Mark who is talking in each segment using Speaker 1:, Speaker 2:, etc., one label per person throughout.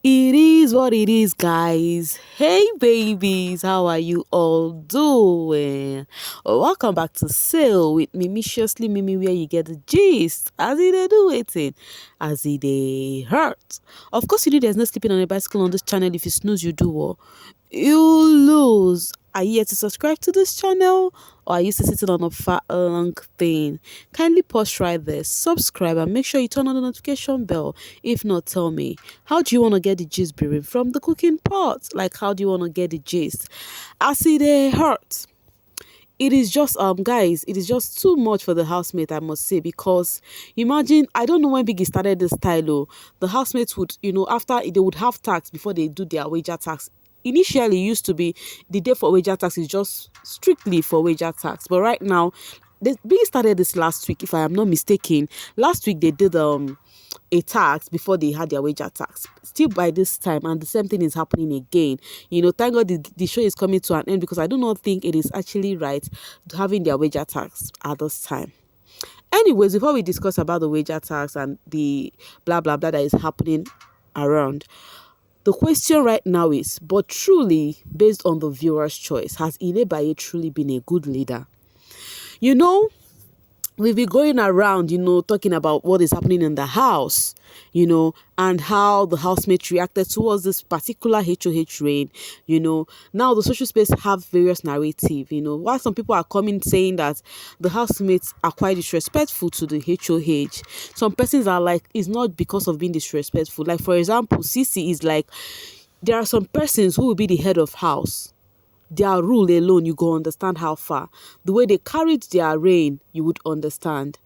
Speaker 1: It is what it is, guys. Hey, babies, how are you all doing? Welcome back to Sail with Mimiciously Mimi, where you get the gist. As it they do waiting, as it they hurt. Of course, you know there's no sleeping on a bicycle on this channel. If you snooze, you do what? You lose. Are you yet to subscribe to this channel? Or are you still sitting on a fat long thing? Kindly pause right there, subscribe, and make sure you turn on the notification bell. If not, tell me, how do you want to get the gist brewing from the cooking pot? Like, how do you want to get the gist? I see they hurt. It is just guys, it is just too much for the housemate, I must say, because imagine, I don't know when Biggie started this style. Oh, the housemates would, after they would have tax before they do their wager tax. Initially it used to be the day for wager tax is just strictly for wager tax, but right now Biggie started this last week, if I am not mistaken. Last week they did a tax before they had their wager tax. Still by this time, and the same thing is happening again. Thank God the show is coming to an end, because I do not think it is actually right having their wager tax at this time. Anyways, before we discuss about the wager tax and the blah blah blah that is happening around, the question right now is, but truly, based on the viewer's choice, has Inebaye truly been a good leader? We've been going around, talking about what is happening in the house, and how the housemates reacted towards this particular HOH raid. Now the social space have various narrative, while some people are coming saying that the housemates are quite disrespectful to the HOH. Some persons are like, it's not because of being disrespectful. Like, for example, Cece is like, there are some persons who will be the head of house. Their rule alone, you go understand how far. The way they carried their reign, you would understand,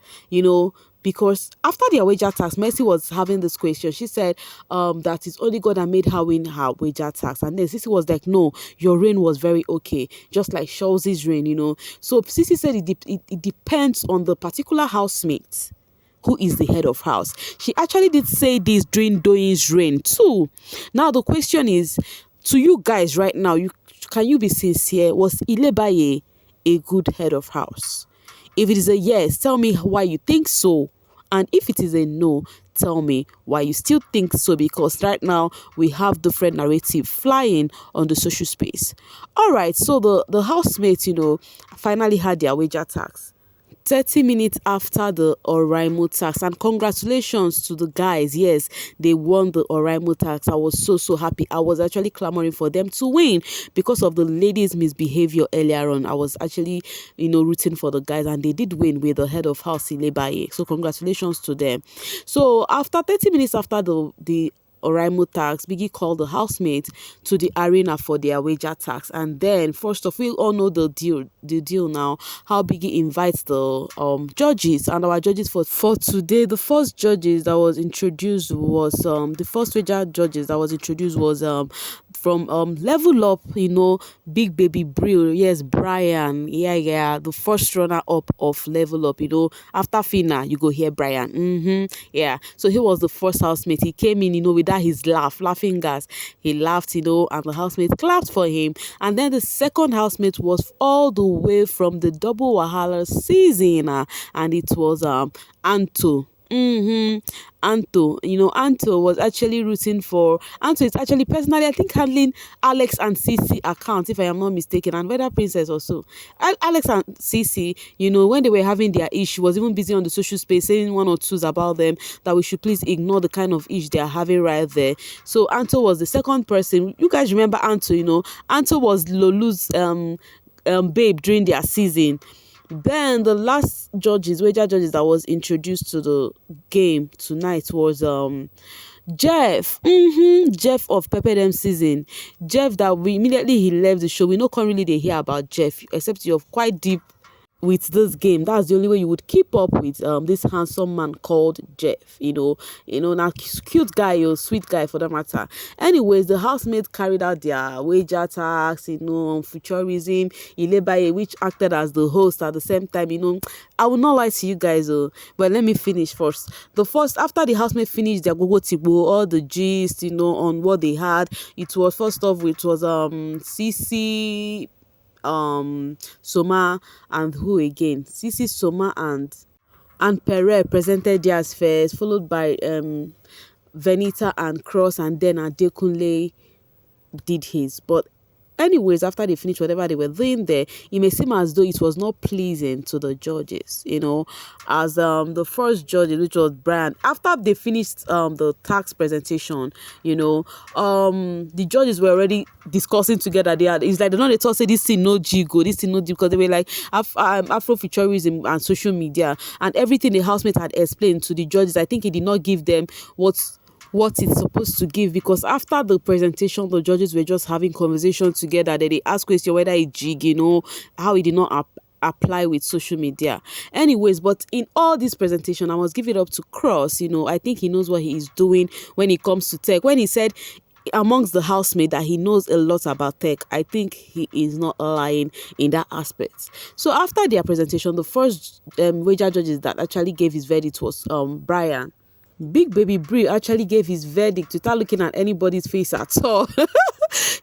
Speaker 1: because after their wager tax, Mercy was having this question. She said that it's only God that made her win her wager tax. And then Sissy was like, no, your reign was very okay, just like Shawzy's reign, So Sissy said it depends on the particular housemate who is the head of house. She actually did say this during Doyin's reign too. Now the question is, to you guys right now, can you be sincere? Was Ilebaye a good head of house? If it is a yes, tell me why you think so. And if it is a no, tell me why you still think so, because right now we have different narrative flying on the social space. All right, so the housemates, finally had their wager tax. 30 minutes after the Oraimo tax, and congratulations to the guys. Yes, they won the Oraimo tax. I was so happy. I was actually clamoring for them to win because of the ladies' misbehavior earlier on. I was actually rooting for the guys, and they did win with the head of house Ilebaye. So congratulations to them. So after 30 minutes after the Oraimo tax, Biggie called the housemates to the arena for their wager tax. And then, first off, we all know the deal now, how Biggie invites the judges. And our judges for today, the first judges that was introduced was the first wager judges that was introduced was from Level Up, Big Baby Brill, yes, Bryan, yeah, the first runner up of Level Up, after Fina, you go hear Bryan, yeah, so he was the first housemate. He came in, with that his laughing gas, he laughed, and the housemate clapped for him. And then the second housemate was all the way from the Double Wahala season, and it was Anto. Anto, Anto was actually rooting for Anto is actually personally, I think, handling Alex and Cece account, if I am not mistaken, and Weather Princess also. Alex and Cece, when they were having their issue, was even busy on the social space saying one or twos about them, that we should please ignore the kind of issue they are having right there. So Anto was the second person. You guys remember Anto? Anto was Lolu's babe during their season. Then the last wager judges that was introduced to the game tonight was Jeff. Jeff of Pepper Dem season. Jeff that we immediately he left the show. We no currently they hear about Jeff, except you're quite deep with this game. That's the only way you would keep up with this handsome man called Jeff. Now cute guy or sweet guy for that matter. Anyways, the housemates carried out their wager tax, on futurism, Ilebaye, which acted as the host at the same time. I will not lie to you guys, but let me finish first. After the housemates finished their gogo tibo, all the gist, on what they had, it was first off, it was CC, Soma, and who again? Soma and Pere presented theirs first, followed by Venita and Cross, and then Adekunle did his. But anyways, after they finished whatever they were doing there, it may seem as though it was not pleasing to the judges, as the first judge, which was Bryan, after they finished the tax presentation, the judges were already discussing together. It's like they thought, say this thing no jigo, this thing no jigo, because they were like Afrofuturism and social media and everything the housemate had explained to the judges. I think he did not give them what it's supposed to give, because after the presentation the judges were just having conversation together. They asked question whether it jig, how it did not apply with social media. Anyways, but in all this presentation, I must give it up to Cross. I think he knows what he is doing when it comes to tech. When he said amongst the housemates that he knows a lot about tech, I think he is not lying in that aspect. So after their presentation, the first wager judges that actually gave his verdict was Bryan. Big Baby Bree actually gave his verdict without looking at anybody's face at all.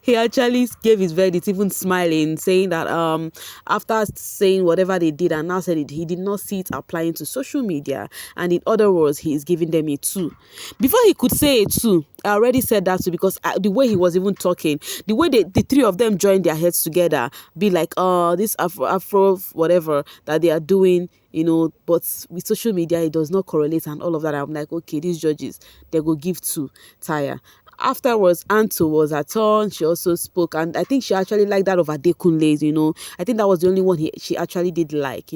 Speaker 1: He actually gave his verdict, even smiling, saying that after saying whatever they did and now said it, he did not see it applying to social media. And in other words, he is giving them a 2. Before he could say a 2, I already said that too, because the way he was even talking, the way the three of them joined their heads together, be like, this Afro whatever that they are doing, but with social media, it does not correlate and all of that. I'm like, okay, these judges, they go give 2, tire. Afterwards, Anto was her turn. She also spoke, and I think she actually liked that of Adekunle's. I think that was the only one she actually did like.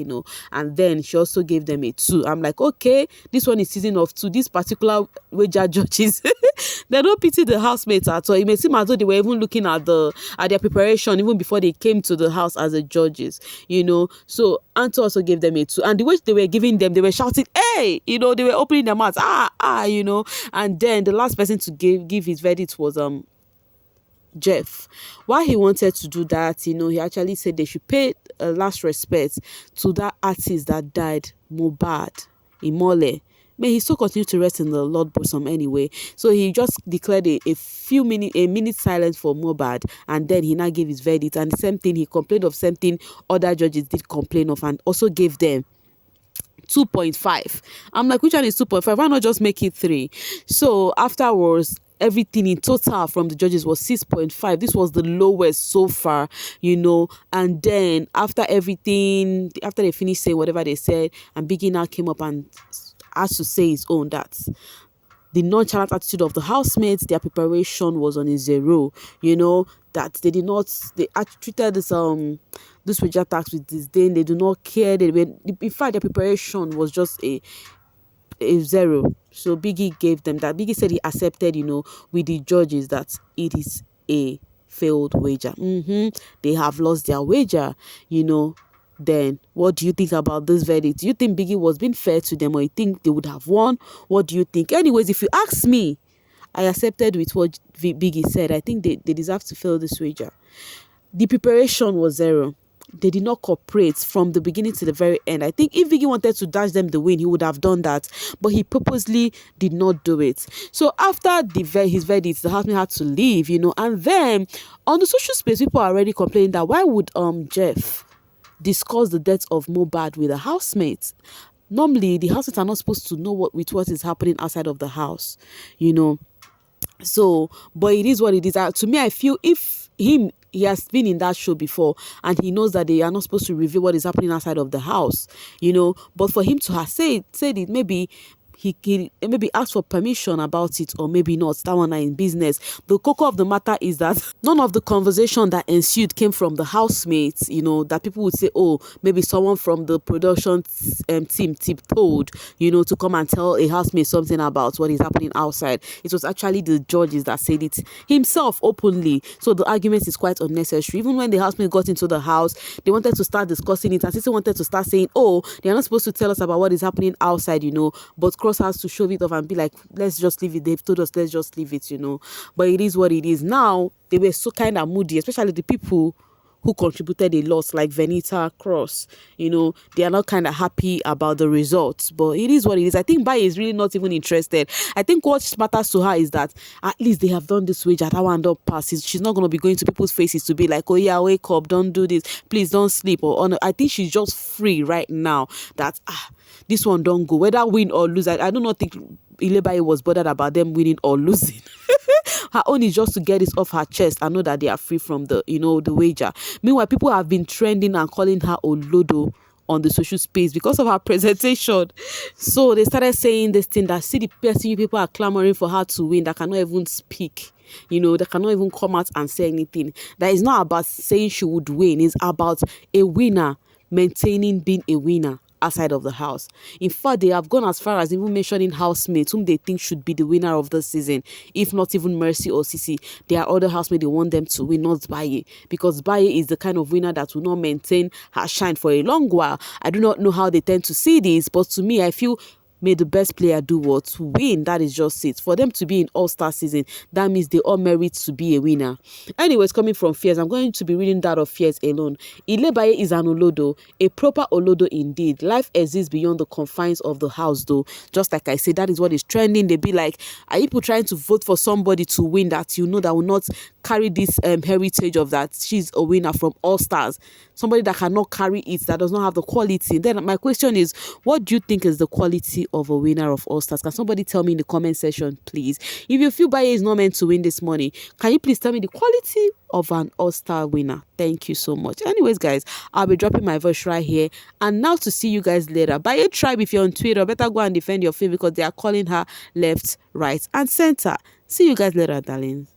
Speaker 1: And then she also gave them a 2. I'm like, okay, this one is season of 2. This particular wager judges, they don't pity the housemates at all. It may seem as though they were even looking at their preparation even before they came to the house as the judges. So Anto also gave them a 2, and the way they were giving them, they were shouting, "Hey!" They were opening their mouths, and then the last person to give his verdict was Jeff. Why he wanted to do that, he actually said they should pay last respect to that artist that died, Mohbad Imole. May he still continue to rest in the Lord bosom anyway. So he just declared a minute silence for Mohbad, and then he now gave his verdict. And the same thing, he complained of something other judges did complain of, and also gave them 2.5. I'm like, which one is 2.5? Why not just make it 3? So afterwards, everything in total from the judges was 6.5. This was the lowest so far, and then after everything, after they finished saying whatever they said, and Biggie now came up and had to say his own, that the nonchalant attitude of the housemates, their preparation was on a 0, that they treated this wager tax with disdain. They do not care. In fact, their preparation was just a 0. So Biggie gave them that. Biggie said he accepted, with the judges, that it is a failed wager. They have lost their wager, Then what do you think about this verdict? Do you think Biggie was being fair to them, or you think they would have won? What do you think? Anyways, if you ask me, I accepted with what Biggie said. I think they deserve to fail this wager. The preparation was 0. They did not cooperate from the beginning to the very end. I think if Biggie wanted to dash them the win, he would have done that, but he purposely did not do it. So after his verdict, the housemate had to leave, and then on the social space, people are already complaining that why would Jeff discuss the death of Mohbad with a housemate? Normally, the housemates are not supposed to know what is happening outside of the house, So, but it is what it is. To me, I feel if he has been in that show before, and he knows that they are not supposed to reveal what is happening outside of the house, But for him to have said it, maybe he maybe ask for permission about it, or maybe not. That one are in business. The cocoa of the matter is that none of the conversation that ensued came from the housemates, that people would say, oh, maybe someone from the production team tiptoed, to come and tell a housemate something about what is happening outside. It was actually the judges that said it himself openly. So the argument is quite unnecessary. Even when the housemates got into the house, they wanted to start discussing it, and Sissy wanted to start saying, oh, they are not supposed to tell us about what is happening outside, but Cross has to show it off and be like, let's just leave it. They've told us, let's just leave it, But it is what it is. Now, they were so kind of moody, especially the people who contributed a lot, like Venita, Cross. They are not kind of happy about the results, but it is what it is. I think Bai is really not even interested. I think what matters to her is that at least they have done this wager. That one don't pass. She's not going to be going to people's faces to be like, oh yeah, wake up, don't do this, please don't sleep. I think she's just free right now that this one don't go, whether win or lose. I do not think Ilebaye was bothered about them winning or losing. Her own is just to get this off her chest and know that they are free from the, the wager. Meanwhile, people have been trending and calling her Olodo on the social space because of her presentation. So they started saying this thing that, see the person people are clamoring for her to win, that cannot even speak. That cannot even come out and say anything. That is not about saying she would win. It's about a winner maintaining being a winner outside of the house. In fact, they have gone as far as even mentioning housemates whom they think should be the winner of the season, if not even Mercy or Sisi. There are other housemates they want them to win, not Baye, because Baye is the kind of winner that will not maintain her shine for a long while. I do not know how they tend to see this, but to me, I feel may the best player do what? To win. That is just it. For them to be in all-star season, that means they all merit to be a winner. Anyways, coming from Fears, I'm going to be reading that of Fears alone. Ilebaye is an Olodo, a proper Olodo indeed. Life exists beyond the confines of the house though. Just like I said, that is what is trending. They be like, are people trying to vote for somebody to win that that will not carry this heritage of that she's a winner from all stars? Somebody that cannot carry it, that does not have the quality. Then my question is, what do you think is the quality of a winner of all stars? Can somebody tell me in the comment section, please? If you feel Baye is not meant to win this money, can you please tell me the quality of an all-star winner? Thank you so much. Anyways, guys, I'll be dropping my voice right here. And now to see you guys later. Baye tribe, if you're on Twitter, better go and defend your faith because they are calling her left, right, and center. See you guys later, darlings.